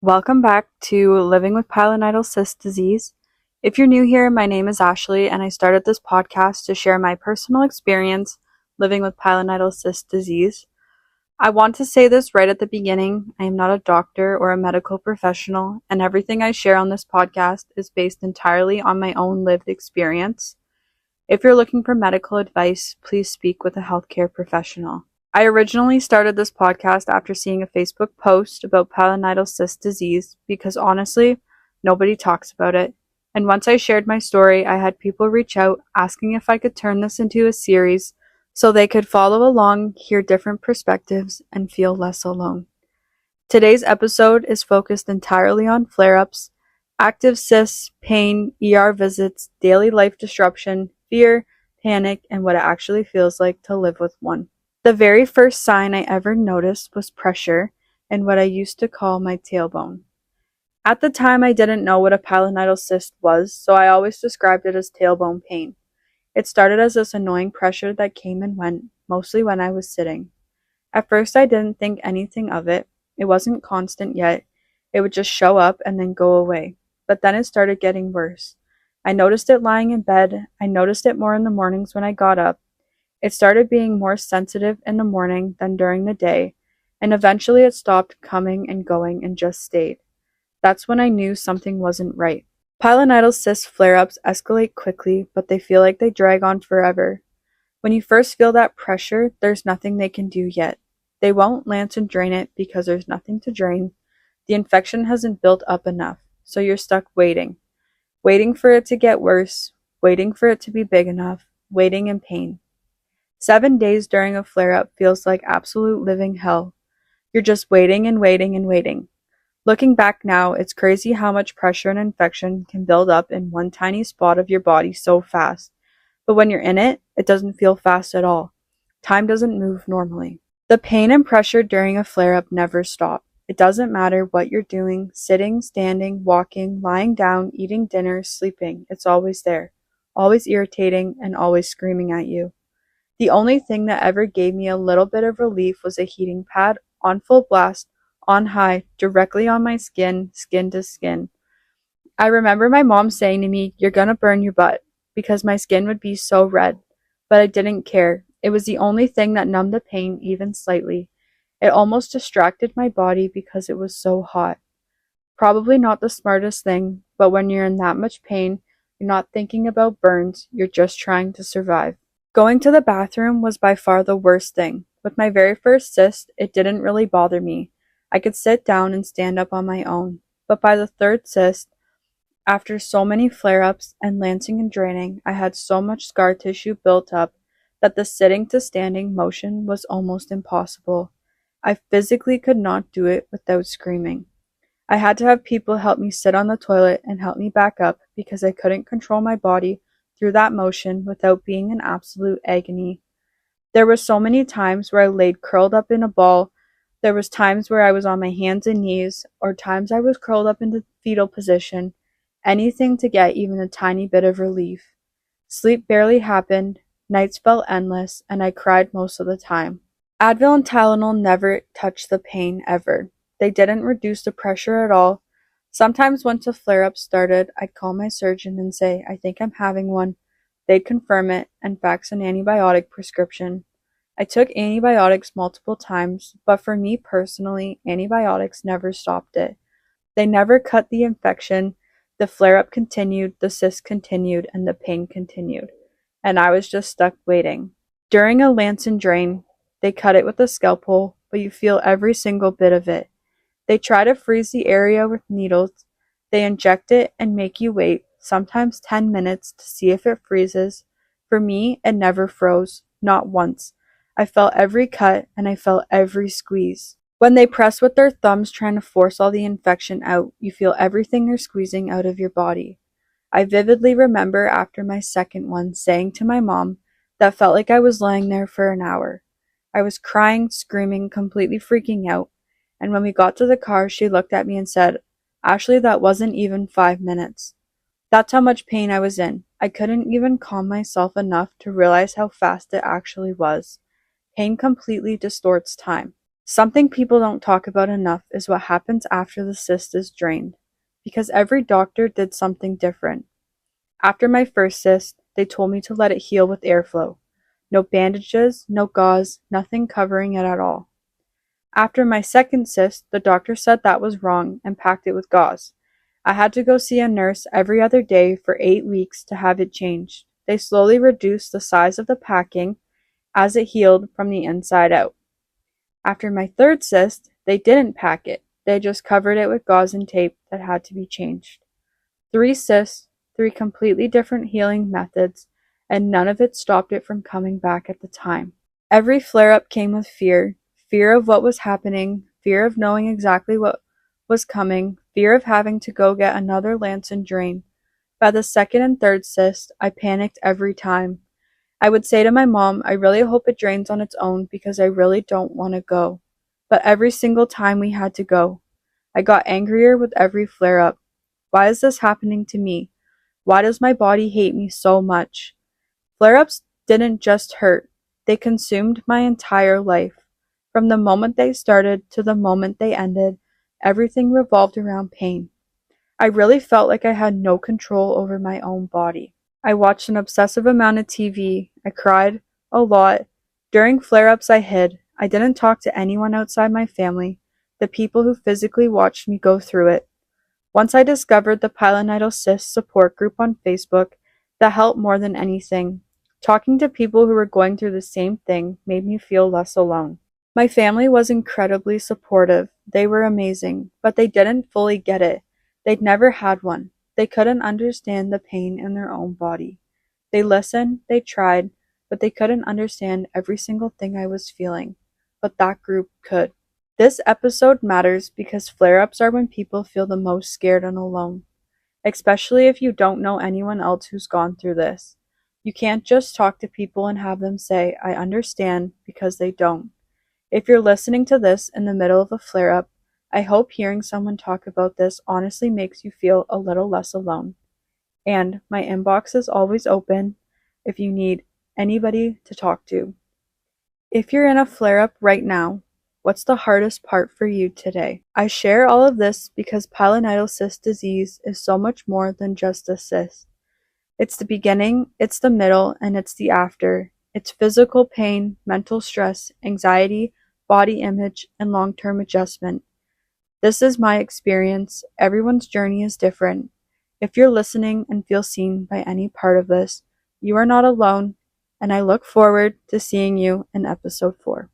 Welcome back to Living with Pilonidal Cyst Disease. If you're new here, my name is Ashley, and I started this podcast to share my personal experience living with pilonidal cyst disease. I want to say this right at the beginning. I am not a doctor or a medical professional, and everything I share on this podcast is based entirely on my own lived experience. If you're looking for medical advice, please speak with a healthcare professional. I originally started this podcast after seeing a Facebook post about pilonidal cyst disease because honestly, nobody talks about it. And once I shared my story, I had people reach out asking if I could turn this into a series so they could follow along, hear different perspectives, and feel less alone. Today's episode is focused entirely on flare-ups, active cysts, pain, ER visits, daily life disruption, fear, panic, and what it actually feels like to live with one. The very first sign I ever noticed was pressure in what I used to call my tailbone. At the time, I didn't know what a pilonidal cyst was, so I always described it as tailbone pain. It started as this annoying pressure that came and went, mostly when I was sitting. At first, I didn't think anything of it. It wasn't constant yet. It would just show up and then go away. But then it started getting worse. I noticed it lying in bed. I noticed it more in the mornings when I got up. It started being more sensitive in the morning than during the day, and eventually it stopped coming and going and just stayed. That's when I knew something wasn't right. Pilonidal cyst flare-ups escalate quickly, but they feel like they drag on forever. When you first feel that pressure, there's nothing they can do yet. They won't lance and drain it because there's nothing to drain. The infection hasn't built up enough, so you're stuck waiting. Waiting for it to get worse, waiting for it to be big enough, waiting in pain. 7 days during a flare-up feels like absolute living hell. You're just waiting and waiting and waiting. Looking back now, it's crazy how much pressure and infection can build up in one tiny spot of your body so fast. But when you're in it, it doesn't feel fast at all. Time doesn't move normally. The pain and pressure during a flare-up never stop. It doesn't matter what you're doing, sitting, standing, walking, lying down, eating dinner, sleeping. It's always there, always irritating and always screaming at you. The only thing that ever gave me a little bit of relief was a heating pad on full blast, on high, directly on my skin, skin to skin. I remember my mom saying to me, "You're gonna burn your butt," because my skin would be so red. But I didn't care. It was the only thing that numbed the pain even slightly. It almost distracted my body because it was so hot. Probably not the smartest thing, but when you're in that much pain, you're not thinking about burns, you're just trying to survive. Going to the bathroom was by far the worst thing. With my very first cyst, it didn't really bother me. I could sit down and stand up on my own. But by the third cyst, after so many flare-ups and lancing and draining, I had so much scar tissue built up that the sitting to standing motion was almost impossible. I physically could not do it without screaming. I had to have people help me sit on the toilet and help me back up because I couldn't control my body through that motion without being in absolute agony. There were so many times where I laid curled up in a ball. There was times where I was on my hands and knees, or times I was curled up into fetal position. Anything to get even a tiny bit of relief. Sleep barely happened, nights felt endless, and I cried most of the time. Advil and Tylenol never touched the pain ever. They didn't reduce the pressure at all. Sometimes once a flare-up started, I'd call my surgeon and say, "I think I'm having one." They'd confirm it and fax an antibiotic prescription. I took antibiotics multiple times, but for me personally, antibiotics never stopped it. They never cut the infection. The flare-up continued, the cyst continued, and the pain continued. And I was just stuck waiting. During a lance and drain, they cut it with a scalpel, but you feel every single bit of it. They try to freeze the area with needles. They inject it and make you wait, sometimes 10 minutes, to see if it freezes. For me, it never froze, not once. I felt every cut and I felt every squeeze. When they press with their thumbs trying to force all the infection out, you feel everything they're squeezing out of your body. I vividly remember after my second one saying to my mom that felt like I was lying there for an hour. I was crying, screaming, completely freaking out. And when we got to the car, she looked at me and said, "Ashley, that wasn't even 5 minutes." That's how much pain I was in. I couldn't even calm myself enough to realize how fast it actually was. Pain completely distorts time. Something people don't talk about enough is what happens after the cyst is drained, because every doctor did something different. After my first cyst, they told me to let it heal with airflow. No bandages, no gauze, nothing covering it at all. After my second cyst, the doctor said that was wrong and packed it with gauze. I had to go see a nurse every other day for 8 weeks to have it changed. They slowly reduced the size of the packing as it healed from the inside out. After my third cyst, they didn't pack it. They just covered it with gauze and tape that had to be changed. 3 cysts, 3 completely different healing methods, and none of it stopped it from coming back at the time. Every flare-up came with fear of what was happening, fear of knowing exactly what was coming, fear of having to go get another lance and drain. By the second and third cyst, I panicked every time. I would say to my mom, I really hope it drains on its own because I really don't want to go. But every single time we had to go, I got angrier with every flare-up. Why is this happening to me? Why does my body hate me so much? Flare-ups didn't just hurt, they consumed my entire life. From the moment they started to the moment they ended, everything revolved around pain. I really felt like I had no control over my own body. I watched an obsessive amount of TV. I cried a lot. During flare-ups, I hid. I didn't talk to anyone outside my family, the people who physically watched me go through it. Once I discovered the pilonidal cyst support group on Facebook, that helped more than anything. Talking to people who were going through the same thing made me feel less alone. My family was incredibly supportive. They were amazing, but they didn't fully get it. They'd never had one. They couldn't understand the pain in their own body. They listened, they tried, but they couldn't understand every single thing I was feeling. But that group could. This episode matters because flare-ups are when people feel the most scared and alone, especially if you don't know anyone else who's gone through this. You can't just talk to people and have them say, I understand, because they don't. If you're listening to this in the middle of a flare-up, I hope hearing someone talk about this honestly makes you feel a little less alone. And my inbox is always open if you need anybody to talk to. If you're in a flare-up right now, what's the hardest part for you today? I share all of this because pilonidal cyst disease is so much more than just a cyst. It's the beginning, it's the middle, and it's the after. It's physical pain, mental stress, anxiety, body image, and long-term adjustment. This is my experience. Everyone's journey is different. If you're listening and feel seen by any part of this, you are not alone, and I look forward to seeing you in episode 4.